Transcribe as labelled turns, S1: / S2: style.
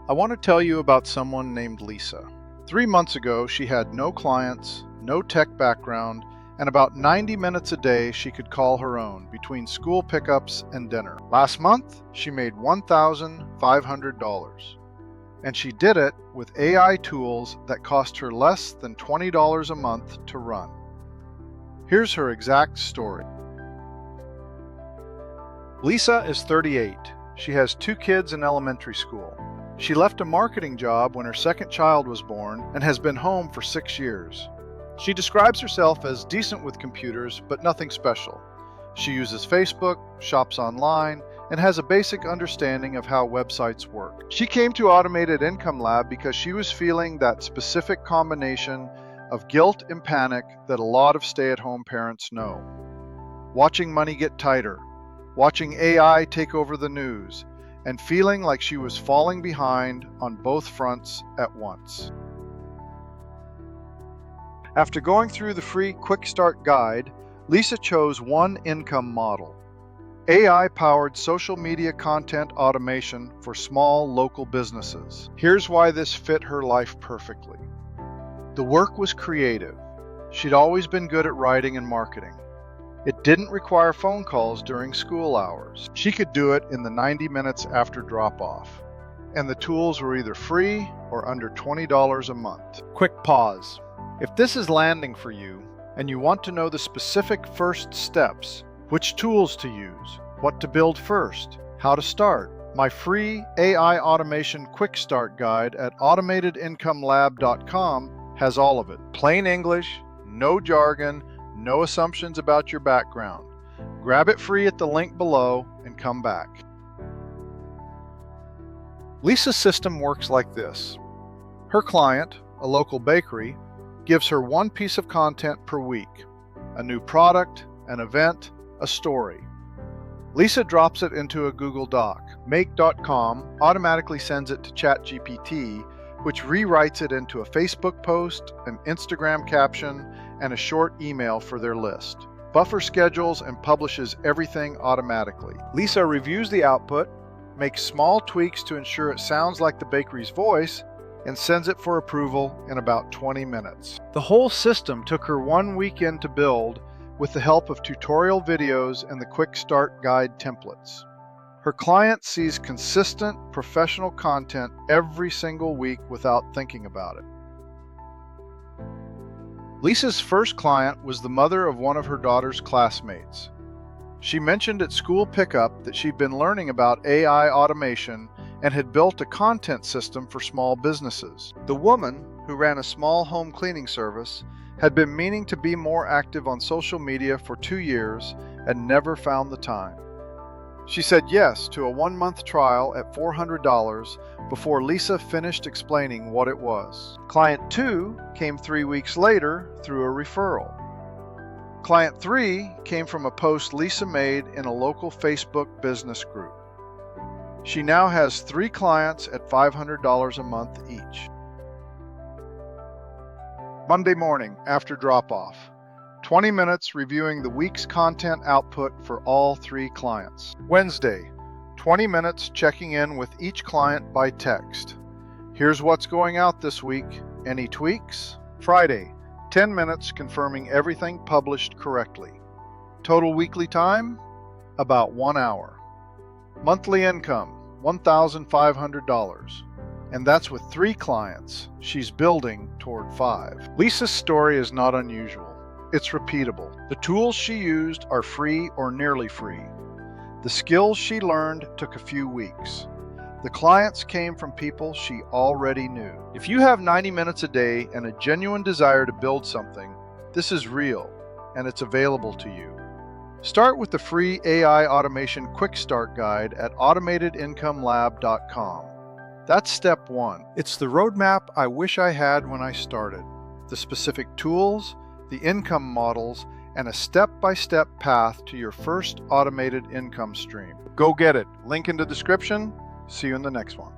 S1: I want to tell you about someone named Lisa. 3 months ago, she had no clients, no tech background, and about 90 minutes a day she could call her own between school pickups and dinner. Last month, she made $1,500. And she did it with AI tools that cost her less than $20 a month to run. Here's her exact story. Lisa is 38. She has 2 kids in elementary school. She left a marketing job when her second child was born and has been home for 6 years. She describes herself as decent with computers, but nothing special. She uses Facebook, shops online, and has a basic understanding of how websites work. She came to Automated Income Lab because she was feeling that specific combination of guilt and panic that a lot of stay-at-home parents know. Watching money get tighter, watching AI take over the news, and feeling like she was falling behind on both fronts at once. After going through the free Quick Start Guide, Lisa chose one income model: AI-powered social media content automation for small local businesses. Here's why this fit her life perfectly. The work was creative. She'd always been good at writing and marketing. It didn't require phone calls during school hours. She could do it in the 90 minutes after drop-off. And the tools were either free or under $20 a month. Quick pause. If this is landing for you, and you want to know the specific first steps, which tools to use, what to build first, how to start, my free AI Automation Quick Start Guide at automatedincomelab.com has all of it. Plain English, no jargon, no assumptions about your background. Grab it free at the link below and come back. Lisa's system works like this. Her client, a local bakery, gives her one piece of content per week: a new product, an event, a story. Lisa drops it into a Google Doc. Make.com automatically sends it to ChatGPT, which rewrites it into a Facebook post, an Instagram caption, and a short email for their list. Buffer schedules and publishes everything automatically. Lisa reviews the output, makes small tweaks to ensure it sounds like the bakery's voice, and sends it for approval in about 20 minutes. The whole system took her 1 weekend to build with the help of tutorial videos and the Quick Start Guide templates. Her client sees consistent, professional content every single week without thinking about it. Lisa's first client was the mother of one of her daughter's classmates. She mentioned at school pickup that she'd been learning about AI automation and had built a content system for small businesses. The woman, who ran a small home cleaning service, had been meaning to be more active on social media for 2 years and never found the time. She said yes to a 1-month trial at $400 before Lisa finished explaining what it was. Client 2 came 3 weeks later through a referral. Client 3 came from a post Lisa made in a local Facebook business group. She now has 3 clients at $500 a month each. Monday morning after drop-off. 20 minutes reviewing the week's content output for all 3 clients. Wednesday, 20 minutes checking in with each client by text. Here's what's going out this week. Any tweaks? Friday, 10 minutes confirming everything published correctly. Total weekly time? About 1 hour. Monthly income, $1,500. And that's with 3 clients. She's building toward 5. Lisa's story is not unusual. It's repeatable. The tools she used are free or nearly free. The skills she learned took a few weeks. The clients came from people she already knew. If you have 90 minutes a day and a genuine desire to build something, this is real, and it's available to you. Start with the free AI Automation Quick Start Guide at automatedincomelab.com. That's step 1. It's the roadmap I wish I had when I started. The specific tools, the income models, and a step-by-step path to your first automated income stream. Go get it. Link in the description. See you in the next one.